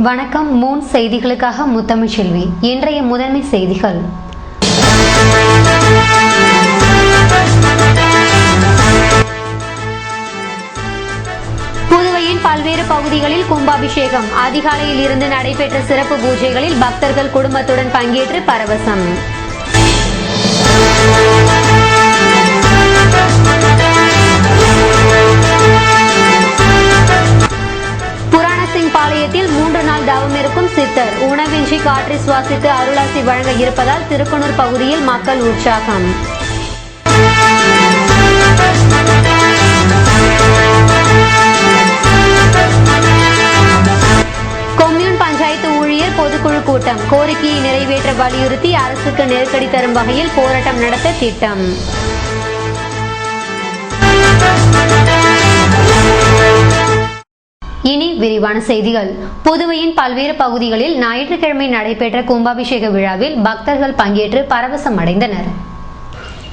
வணக்கம். மூன் செய்திகளுக்காக முத்தமிழ்ச்செல்வி. இன்றைய முதன்மை செய்திகள். புதுவையின் பல்வேறு பகுதிகளில் கும்பாபிஷேகம். அதிகாலையில் இருந்து நடைபெற்ற சிறப்பு பூஜைகளில் பக்தர்கள் குடும்பத்துடன் பங்கேற்று பரவசம். பாளையத்தில் 3 நாள் தவம் இருக்கும் சித்தர். உணவின்றி காற்றை சுவாசித்து அருளாசி வழங்க இருப்பதால் திருக்கனூர் பகுதியில் மக்கள் உற்சாகம். கொம்யூன் பஞ்சாயத்து ஊழியர் பொதுக்குழு கூட்டம். கோரிக்கையை நிறைவேற்ற வலியுறுத்தி அரசுக்கு நெருக்கடி தரும் வகையில் போராட்டம் நடத்த திட்டம். இனி விரிவான செய்திகள். புதுவையின் பல்வேறு பகுதிகளில் ஞாயிற்றுக்கிழமை நடைபெற்ற கும்பாபிஷேக விழாவில் பக்தர்கள் பங்கேற்று பரவசம் அடைந்தனர்.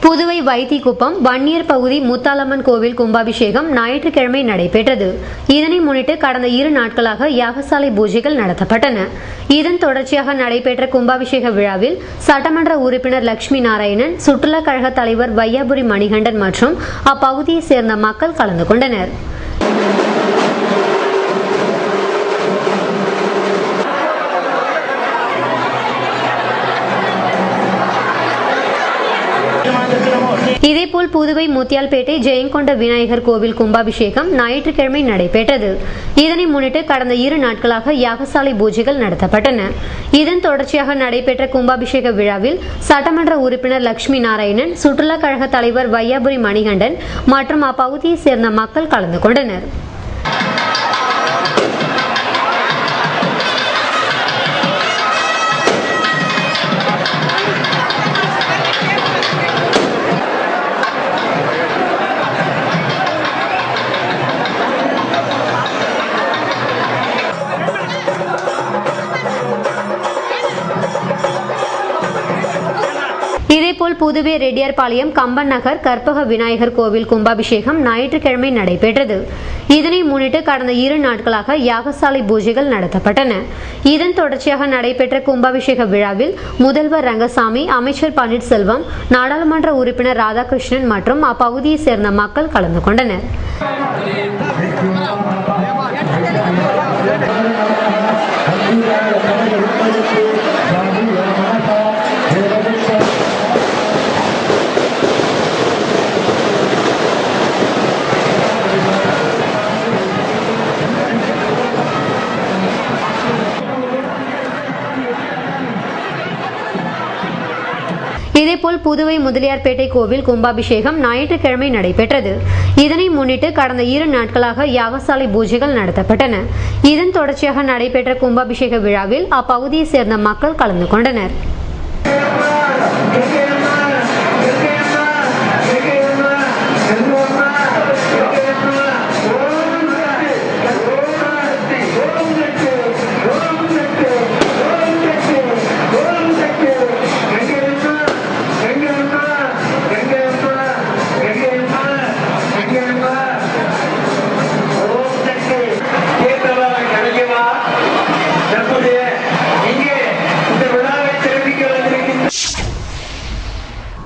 புதுவை வைத்திக்குப்பம் வன்னியர் பகுதி முத்தாலம்மன் கோவில் கும்பாபிஷேகம் ஞாயிற்றுக்கிழமை நடைபெற்றது. இதனை முன்னிட்டு கடந்த 2 நாட்களாக யாகசாலை பூஜைகள் நடத்தப்பட்டன. இதன் தொடர்ச்சியாக நடைபெற்ற கும்பாபிஷேக விழாவில் சட்டமன்ற உறுப்பினர் லட்சுமி நாராயணன், சுற்றுலா கழக தலைவர் வையாபுரி மணிகண்டன் மற்றும் அப்பகுதியை சேர்ந்த மக்கள் கலந்து கொண்டனர். இதேபோல் புதுவை முத்தியால்பேட்டை ஜெயங்கொண்ட விநாயகர் கோவில் கும்பாபிஷேகம் ஞாயிற்றுக்கிழமை நடைபெற்றது. இதனை முன்னிட்டு கடந்த 2 நாட்களாக யாகசாலை பூஜைகள் நடத்தப்பட்டன. இதன் தொடர்ச்சியாக நடைபெற்ற கும்பாபிஷேக விழாவில் சட்டமன்ற உறுப்பினர் லட்சுமி நாராயணன், சுற்றுலா கழக தலைவர் வையாபுரி மணிகண்டன் மற்றும் அப்பகுதியை சேர்ந்த மக்கள் கலந்து கொண்டனர். இதேபோல் புதுவை ரெட்டியார்பாளையம் கம்பன் நகர் கற்பக விநாயகர் கோவில் கும்பாபிஷேகம் ஞாயிற்றுக்கிழமை நடைபெற்றது. இதனை முன்னிட்டு கடந்த 2 நாட்களாக யாகசாலை பூஜைகள் நடத்தப்பட்டன. இதன் தொடர்ச்சியாக நடைபெற்ற கும்பாபிஷேக விழாவில் முதல்வர் ரங்கசாமி, அமைச்சர் பன்னீர்செல்வம், நாடாளுமன்ற உறுப்பினர் ராதாகிருஷ்ணன் மற்றும் அப்பகுதியை சேர்ந்த மக்கள் கலந்து கொண்டனர். இதேபோல் புதுவை முதலியார்பேட்டை கோவில் கும்பாபிஷேகம் ஞாயிற்றுக்கிழமை நடைபெற்றது. இதனை முன்னிட்டு கடந்த 2 நாட்களாக யாகசாலை பூஜைகள் நடத்தப்பட்டன. இதன் தொடர்ச்சியாக நடைபெற்ற கும்பாபிஷேக விழாவில் அப்பகுதியை சேர்ந்த மக்கள் கலந்து கொண்டனர்.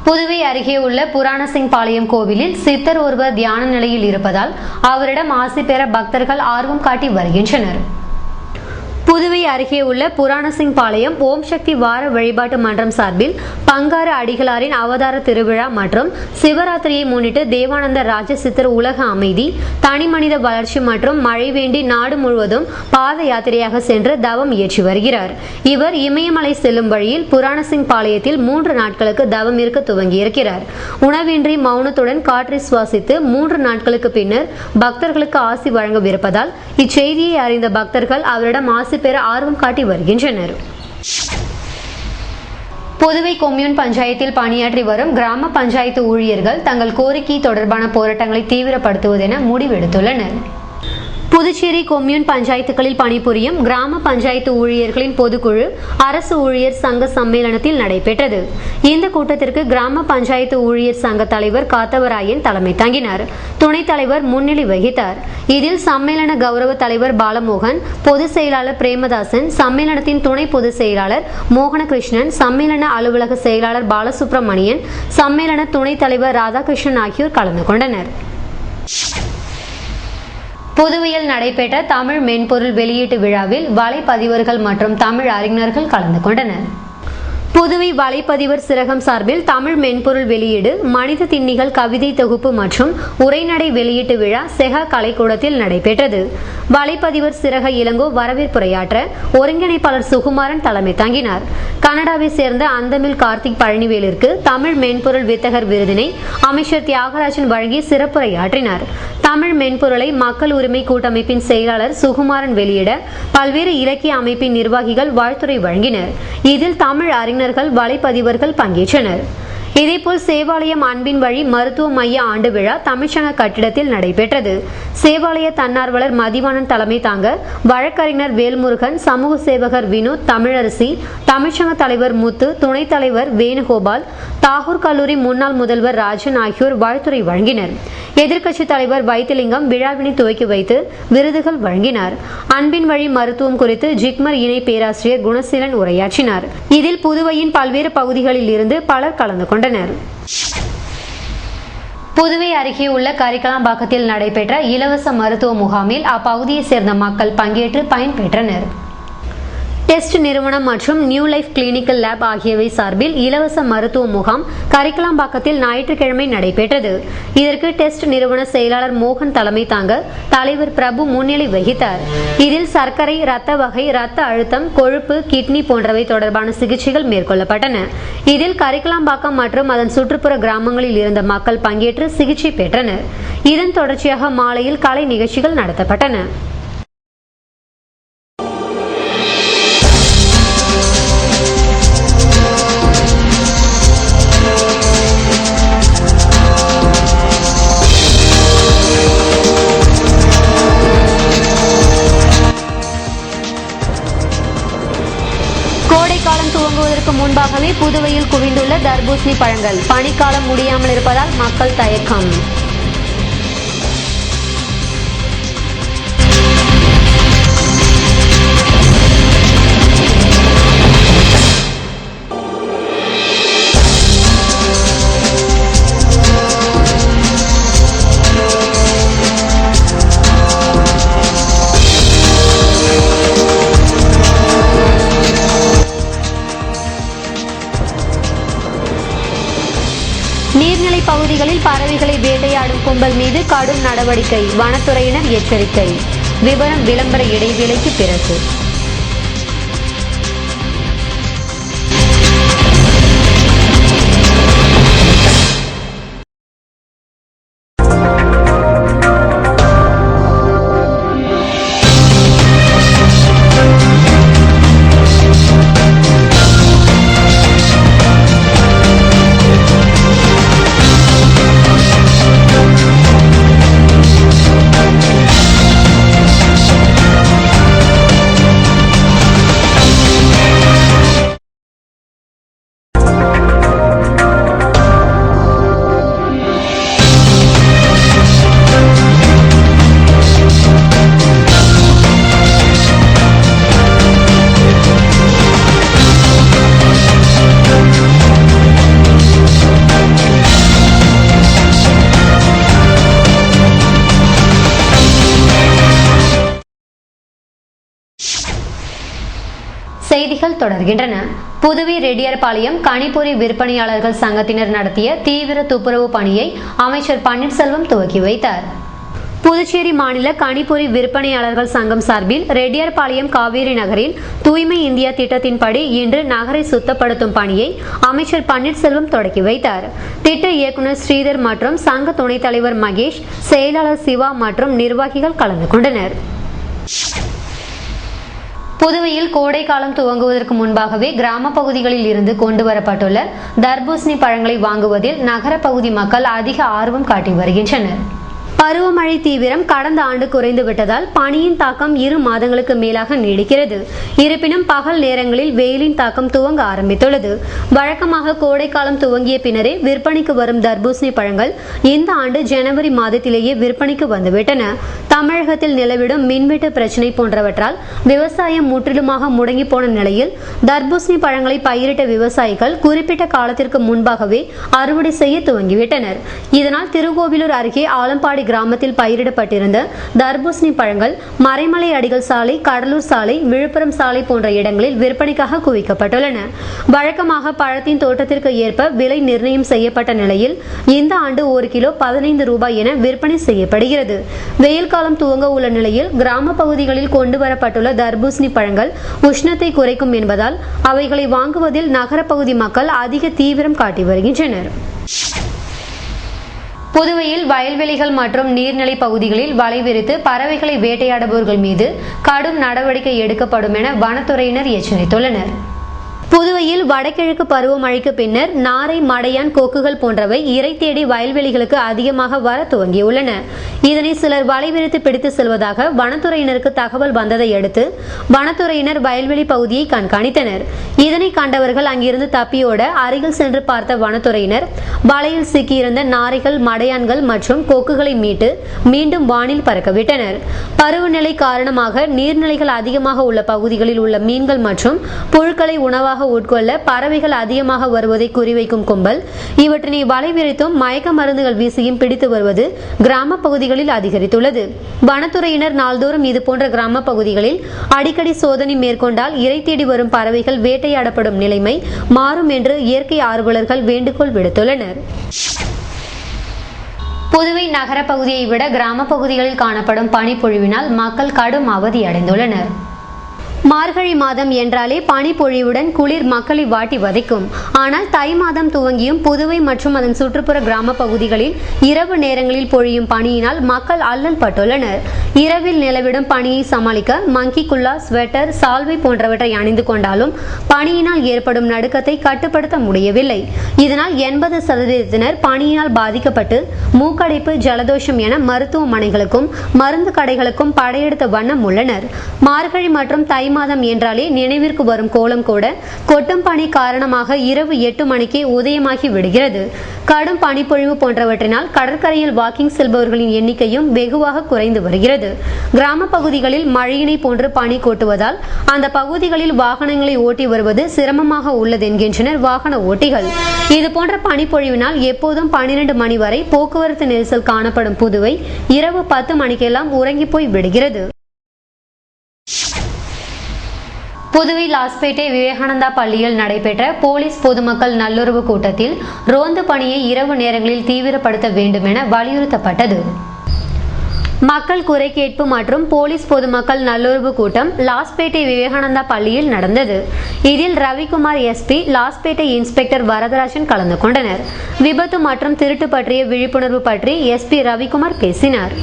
புதுவை அருகே உள்ள புராணசிங் பாளையம் கோவிலில் சித்தர் ஒருவர் தியான நிலையில் இருப்பதால் அவரிடம் ஆசி பெற பக்தர்கள் ஆர்வம் காட்டி வருகின்றனர். புதுவை அருகே உள்ள புராணசிங் பாளையம் ஓம் சக்தி வார வழிபாட்டு மன்றம் சார்பில் பங்காரு அடிகளாரின் அவதார திருவிழா மற்றும் சிவராத்திரியை முன்னிட்டு தேவானந்த ராஜ சித்தர் உலக அமைதி, தனிமனித வளர்ச்சி மற்றும் மழை வேண்டி நாடு முழுவதும் பாத யாத்திரையாக சென்று தவம் இயற்றி வருகிறார். இவர் இமயமலை செல்லும் வழியில் புராணசிங் பாளையத்தில் 3 நாட்களுக்கு தவம் இருக்க துவங்கியிருக்கிறார். உணவின்றி மௌனத்துடன் காற்றை சுவாசித்து 3 நாட்களுக்கு பின்னர் பக்தர்களுக்கு ஆசி வழங்கவிருப்பதால் இச்செய்தியை அறிந்த பக்தர்கள் அவரிடம் ஆசி பெற ஆர்வம் காட்டி வருகின்றனர். புதுவை கொம்யூன் பஞ்சாயத்தில் பணியாற்றி வரும் கிராம பஞ்சாயத்து ஊழியர்கள் தங்கள் கோரிக்கை தொடர்பான போராட்டங்களை தீவிரப்படுத்துவதென முடிவெடுத்துள்ளனர். புதுச்சேரி கொம்யூன் பஞ்சாயத்துகளில் பணிபுரியும் கிராம பஞ்சாயத்து ஊழியர்களின் பொதுக்குழு அரசு ஊழியர் சங்க சம்மேளனத்தில் நடைபெற்றது. இந்த கூட்டத்திற்கு கிராம பஞ்சாயத்து ஊழியர் சங்க தலைவர் காத்தவராயன் தலைமை தாங்கினார். துணைத் தலைவர் முன்னிலை வகித்தார். இதில் சம்மேளன கௌரவ தலைவர் பாலமோகன், பொதுச் செயலாளர் பிரேமதாசன், சம்மேளனத்தின் துணை பொதுச் செயலாளர் மோகனகிருஷ்ணன், சம்மேளன அலுவலக செயலாளர் பாலசுப்ரமணியன், சம்மேளன துணைத் தலைவர் ராதாகிருஷ்ணன் ஆகியோர் கலந்து கொண்டனர். புதுவையில் நடைபெற்ற தமிழ் மென்பொருள் வெளியீட்டு விழாவில் வலைப்பதிவர்கள் மற்றும் தமிழ் அறிஞர்கள் கலந்து கொண்டனர். புதுவை வலைப்பதிவர் சிறகம் சார்பில் தமிழ் மென்பொருள் வெளியீடு, மனித திண்ணிகள் கவிதை தொகுப்பு மற்றும் உரைநடை வெளியீட்டு விழா செகா கலைக்கூடத்தில் நடைபெற்றது. வலைப்பதிவர் சிறக இளங்கோ வரவேற்புரையாற்ற ஒருங்கிணைப்பாளர் சுகுமாரன் தலைமை தாங்கினார். கனடாவை சேர்ந்த அந்தமில் கார்த்திக் பழனிவேலிற்கு தமிழ் மென்பொருள் வித்தகர் விருதினை அமைச்சர் தியாகராஜன் வழங்கி சிறப்புரையாற்றினார். தமிழ் மென்பொருளை மக்கள் உரிமை கூட்டமைப்பின் செயலாளர் சுகுமாரன் வெளியிட பல்வேறு இலக்கிய அமைப்பின் நிர்வாகிகள் வாழ்த்துரை வழங்கினர். இதில் தமிழ் அறிஞர்கள், வலைப்பதிவர்கள் பங்கேற்றனர். இதேபோல் சேவாலயம் அன்பின் வழி மருத்துவ மைய ஆண்டு விழா தமிழ்ச்சங்க கட்டிடத்தில் நடைபெற்றது. சேவாலய தன்னார்வலர் மதிவாணன் தலைமை தாங்க வழக்கறிஞர் வேல்முருகன், சமூக சேவகர் வினோத், தமிழரசி, தமிழ்ச்சங்க தலைவர் முத்து, துணைத் தலைவர் வேணுகோபால், தாகூர் கல்லூரி முன்னாள் முதல்வர் ராஜன் ஆகியோர் வாழ்த்துரை வழங்கினர். எதிர்க்கட்சித் தலைவர் வைத்திலிங்கம் விழாவினை துவக்கி வைத்து விருதுகள் வழங்கினார். அன்பின் வழி மருத்துவம் குறித்து ஜிக்மர் இணை பேராசிரியர் குணசீலன் உரையாற்றினார். இதில் புதுவையின் பல்வேறு பகுதிகளில் இருந்து பலர் கலந்து கொண்டனர். புதுவை அருகே உள்ள கரிக்கலாம்பாக்கத்தில் நடைபெற்ற இலவச மருத்துவ முகாமில் அப்பகுதியை சேர்ந்த மக்கள் பங்கேற்று பயன்பெற்றனர். டெஸ்ட் நிறுவனம் மற்றும் நியூ லைஃப் கிளினிக்கல் லேப் ஆகியவை சார்பில் இலவச மருத்துவ முகாம் கரிக்கலாம்பாக்கத்தில் ஞாயிற்றுக்கிழமை நடைபெற்றது. இதற்கு டெஸ்ட் நிறுவன செயலாளர் மோகன் தலைமை தாங்க தலைவர் பிரபு முன்னிலை வகித்தார். இதில் சர்க்கரை, இரத்த வகை, இரத்த அழுத்தம், கொழுப்பு, கிட்னி போன்றவை தொடர்பான சிகிச்சைகள் மேற்கொள்ளப்பட்டன. இதில் கரிக்கலாம்பாக்கம் மற்றும் அதன் சுற்றுப்புற கிராமங்களில் இருந்த மக்கள் பங்கேற்று சிகிச்சை பெற்றனர். இதன் தொடர்ச்சியாக மாலையில் கலை நிகழ்ச்சிகள் நடத்தப்பட்டன. கோடைக்காலம் துவங்குவதற்கு முன்பாகவே புதுவையில் குவிந்துள்ள தர்பூசணி பழங்கள். பனிக்காலம் முடியாமல் இருப்பதால் மக்கள் தயக்கம். நீர்நிலை பகுதிகளில் பறவைகளை வேட்டையாடும் கும்பல் மீது கடும் நடவடிக்கை, வனத்துறையினர் எச்சரிக்கை. விவரம் விளம்பர இடைவேளைக்கு பிறகு. செய்திகள் தொடர்கின்றன. புதுவை ரெட்டியார்பாளையம் கணிப்பொறி விற்பனையாளர்கள் சங்கத்தினர் நடத்திய தீவிர துப்புரவு பணியை அமைச்சர் பன்னீர்செல்வம் துவக்கி வைத்தார். புதுச்சேரி மாநில கணிப்பொறி விற்பனையாளர்கள் சங்கம் சார்பில் ரெட்டியார்பாளையம் காவேரி நகரில் தூய்மை இந்தியா திட்டத்தின்படி இன்று நகரை சுத்தப்படுத்தும் பணியை அமைச்சர் பன்னீர்செல்வம் தொடக்கி வைத்தார். திட்ட இயக்குநர் ஸ்ரீதர் மற்றும் சங்க துணைத் தலைவர் மகேஷ், செயலாளர் சிவா மற்றும் நிர்வாகிகள் கலந்து கொண்டனர். புதுவையில் கோடை காலம் துவங்குவதற்கு முன்பாகவே கிராம பகுதிகளில் இருந்து கொண்டு வரப்பட்டுள்ள தர்பூசணி பழங்களை வாங்குவதில் நகர பகுதி மக்கள் அதிக ஆர்வம் காட்டி வருகின்றனர். பருவமழை தீவிரம் கடந்த ஆண்டு குறைந்து விட்டதால் பனியின் தாக்கம் 2 மாதங்களுக்கு மேலாக நீடிக்கிறது. இருப்பினும் பகல் நேரங்களில் வெயிலின் தாக்கம் துவங்க ஆரம்பித்துள்ளது. வழக்கமாக கோடைக்காலம் துவங்கிய பின்னரே விற்பனைக்கு வரும் தர்பூசணி பழங்கள் இந்த ஆண்டு ஜனவரி மாதத்திலேயே விற்பனைக்கு வந்துவிட்டன. தமிழகத்தில் நிலவிடும் மின்வெட்டு பிரச்சினை போன்றவற்றால் விவசாயம் முற்றிலுமாக முடங்கி போன நிலையில் தர்பூசணி பழங்களை பயிரிட்ட விவசாயிகள் குறிப்பிட்ட காலத்திற்கு முன்பாகவே அறுவடை செய்ய துவங்கிவிட்டனர். இதனால் திருக்கோவிலூர் அருகே ஆலம்பாடி கிராமத்தில் பயிரிடப்பட்டிருந்த தர்பூசணி பழங்கள் மறைமலை அடிகள் சாலை, கடலூர் சாலை, விழுப்புரம் சாலை போன்ற இடங்களில் விற்பனைக்காக குவிக்கப்பட்டுள்ளன. வழக்கமாக பழத்தின் தோட்டத்திற்கு ஏற்ப விலை நிர்ணயம் செய்யப்பட்ட நிலையில் இந்த ஆண்டு 1 கிலோ 15 ரூபாய் என விற்பனை செய்யப்படுகிறது. வெயில் காலம் துவங்க உள்ள நிலையில் கிராம பகுதிகளில் கொண்டு வரப்பட்டுள்ள தர்பூசணி பழங்கள் உஷ்ணத்தை குறைக்கும் என்பதால் அவைகளை வாங்குவதில் நகரப்பகுதி மக்கள் அதிக தீவிரம் காட்டி வருகின்றனர். புதுவையில் வயல்வெளிகள் மற்றும் நீர்நிலை பகுதிகளில் வலை விரித்து பறவைகளை வேட்டையாடுபவர்கள் மீது கடும் நடவடிக்கை எடுக்கப்படும் என வனத்துறையினர் எச்சரித்துள்ளனர். புதுவையில் வடகிழக்கு பருவமழைக்கு பின்னர் நாரை, மடையான், கொக்குகள் போன்றவை இறை தேடி வயல்வெளிகளுக்கு அதிகமாக வர துவங்கியுள்ளன. இதனை சிலர் வலை விரித்து பிடித்து செல்வதாக வனத்துறையினருக்கு தகவல் வந்ததை அடுத்து வனத்துறையினர் வயல்வெளி பகுதியை கண்காணித்தனர். இதனை கண்டவர்கள் அங்கிருந்து தப்பியோட அருகில் சென்று பார்த்த வனத்துறையினர் வலையில் சிக்கியிருந்த நாரைகள், மடையான்கள் மற்றும் கொக்குகளை மீட்டு மீண்டும் வானில் பறக்கவிட்டனர். பருவநிலை காரணமாக நீர்நிலைகள் அதிகமாக உள்ள பகுதிகளில் உள்ள மீன்கள் மற்றும் புழுக்களை உணவாக உட்கொள்ள பறவைகள் அதிகமாக வருவதை குறிவைக்கும் கும்பல் இவற்றினை வலை விரித்தும் மயக்க மருந்துகள் வீசியும் பிடித்து வருவது கிராம பகுதிகளில் அதிகரித்துள்ளது. வனத்துறையினர் நாள்தோறும் இதுபோன்ற கிராம பகுதிகளில் அடிக்கடி சோதனை மேற்கொண்டால் இறை தேடி வரும் பறவைகள் வேட்டையாடப்படும் நிலைமை மாறும் என்று இயற்கை ஆர்வலர்கள் வேண்டுகோள் விடுத்துள்ளனர். புதுவை நகர பகுதியை விட கிராம பகுதிகளில் காணப்படும் பனிப்பொழிவினால் மக்கள் கடும் அவதி அடைந்துள்ளனர். மார்கழி மாதம் என்றாலே பனிப்பொழிவுடன் குளிர் மக்களை வாட்டி வதைக்கும். ஆனால் தை மாதம் துவங்கியும் புதுவை மற்றும் அதன் சுற்றுப்புற கிராம பகுதிகளில் இரவு நேரங்களில் பொழியும் பனியினால் மக்கள் அல்லல் பட்டுள்ளனர். இரவில் நிலவிடும் பனியை சமாளிக்க மங்கி குல்லா, ஸ்வெட்டர், சால்வை போன்றவற்றை அணிந்து கொண்டாலும் பனியினால் ஏற்படும் நடுக்கத்தை கட்டுப்படுத்த முடியவில்லை. இதனால் 80% பனியினால் பாதிக்கப்பட்டு மூக்கடைப்பு, ஜலதோஷம் என மருத்துவமனைகளுக்கும் மருந்து கடைகளுக்கும் படையெடுத்த வண்ணம் உள்ளனர். மார்கழி மற்றும் தை மாதம் என்றாலே நினைவிற்கு வரும் கோலம் கூட கொட்டும் பனி காரணமாக இரவு 8 மணிக்கே உதயமாகி விடுகிறது. கடும் பனிப்பொழிவு போன்றவற்றினால் கடற்கரையில் வாக்கிங் செல்பவர்களின் எண்ணிக்கையும் வெகுவாக குறைந்து வருகிறது. கிராம பகுதிகளில் மழையினை போன்று பனி கொட்டுவதால் அந்த பகுதிகளில் வாகனங்களை ஓட்டி வருவது சிரமமாக உள்ளது என்கின்றனர் வாகன ஓட்டிகள். இதுபோன்ற பனிப்பொழிவினால் எப்போதும் 12 மணி வரை போக்குவரத்து நெரிசல் காணப்படும் புதுவை இரவு 10 மணிக்கெல்லாம் உறங்கி போய் விடுகிறது. புதுவை லாஸ்பேட்டை விவேகானந்தா பள்ளியில் நடைபெற்ற போலீஸ் பொதுமக்கள் நல்லுறவு கூட்டத்தில் ரோந்து பணியை இரவு நேரங்களில் தீவிரப்படுத்த வேண்டும் என வலியுறுத்தப்பட்டது. மக்கள் குறை கேட்பு மற்றும் போலீஸ் பொதுமக்கள் நல்லுறவு கூட்டம் லாஸ்பேட்டை விவேகானந்தா பள்ளியில் நடந்தது. இதில் ரவிக்குமார் எஸ்பி, லாஸ்பேட்டை இன்ஸ்பெக்டர் வரதராஜன் கலந்து கொண்டனர். விபத்து மற்றும் திருட்டு பற்றிய விழிப்புணர்வு பற்றி எஸ்பி ரவிக்குமார் பேசினார்.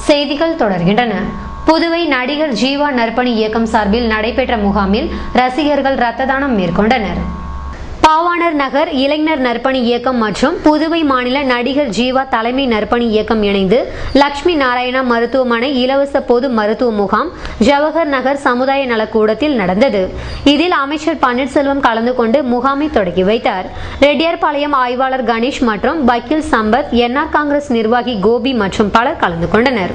செய்திகள் தொடர்கின்றன. புதுவை நடிகர் ஜீவா நற்பணி இயக்கம் சார்பில் நடைபெற்ற முகாமில் ரசிகர்கள் இரத்த தானம் மேற்கொண்டனர். பாவாணர் நகர் இளைஞர் நற்பணி இயக்கம் மற்றும் புதுவை மாநில நடிகர் ஜீவா தலைமை நற்பணி இயக்கம் இணைந்து லட்சுமி நாராயணா மருத்துவமனை இலவச பொது மருத்துவ முகாம் ஜவஹர் நகர் சமுதாய நலக்கூடத்தில் நடந்தது. இதில் அமைச்சர் பன்னீர்செல்வம் கலந்து கொண்டு முகாமை தொடங்கி வைத்தார். ரெட்டியார்பாளையம் ஆய்வாளர் கணேஷ் மற்றும் வக்கீல் சம்பத், என்ஆர் காங்கிரஸ் நிர்வாகி கோபி மற்றும் பலர் கலந்து கொண்டனர்.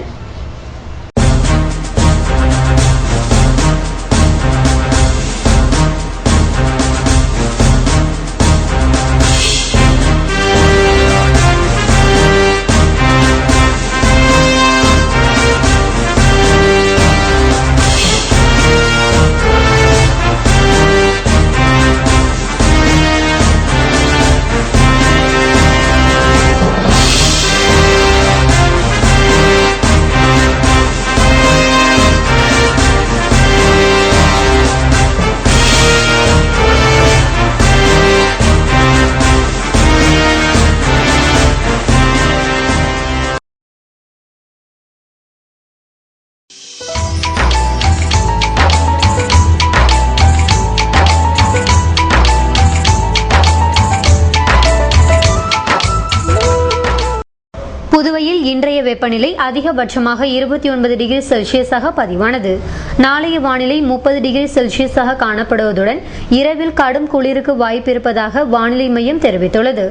புதுவையில் இன்றைய வெப்பநிலை அதிகபட்சமாக 29 டிகிரி செல்சியஸாக பதிவானது. நாளைய வானிலை 30 டிகிரி செல்சியஸாக காணப்படுவதுடன் இரவில் கடும் குளிருக்கு வாய்ப்பு இருப்பதாக வானிலை மையம் தெரிவித்துள்ளது.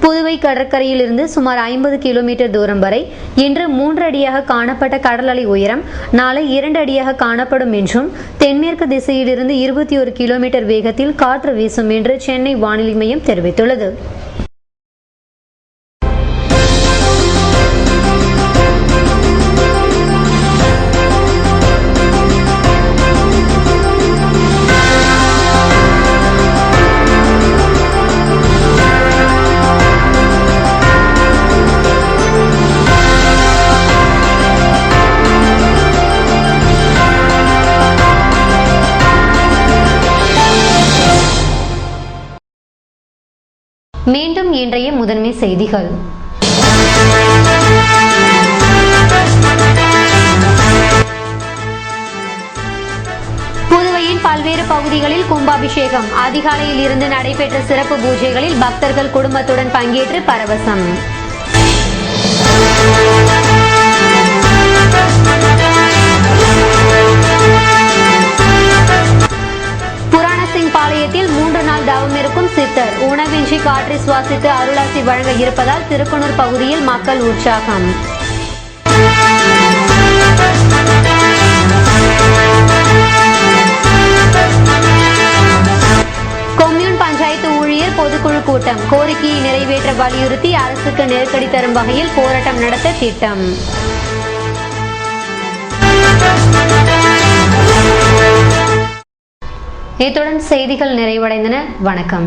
புதுவை கடற்கரையில் இருந்து சுமார் 50 கிலோமீட்டர் தூரம் வரை இன்று 3 அடியாக காணப்பட்ட கடல் அலை உயரம் நாளை 2 அடியாக காணப்படும் என்றும் தென்மேற்கு திசையிலிருந்து 21 கிலோமீட்டர் வேகத்தில் காற்று வீசும் என்று சென்னை வானிலை மையம் தெரிவித்துள்ளது. மீண்டும் இன்றைய முதன்மை செய்திகள். புதுவையின் பல்வேறு பகுதிகளில் கும்பாபிஷேகம். அதிகாலையில் இருந்து நடைபெற்ற சிறப்பு பூஜைகளில் பக்தர்கள் குடும்பத்துடன் பங்கேற்று பரவசம். பாளையத்தில் 3 நாள் தவம் இருக்கும் சித்தர். உணவின்றி காற்றை சுவாசித்து அருளாசி வழங்க இருப்பதால் திருக்குனூர் பகுதியில் மக்கள் உற்சாகம். கொம்யூன் பஞ்சாயத்து ஊழியர் பொதுக்குழு கூட்டம். கோரிக்கையை நிறைவேற்ற வலியுறுத்தி அரசுக்கு நெருக்கடி தரும் வகையில் போராட்டம் நடத்த திட்டம். இத்துடன் செய்திகள் நிறைவடைந்தன. வணக்கம்.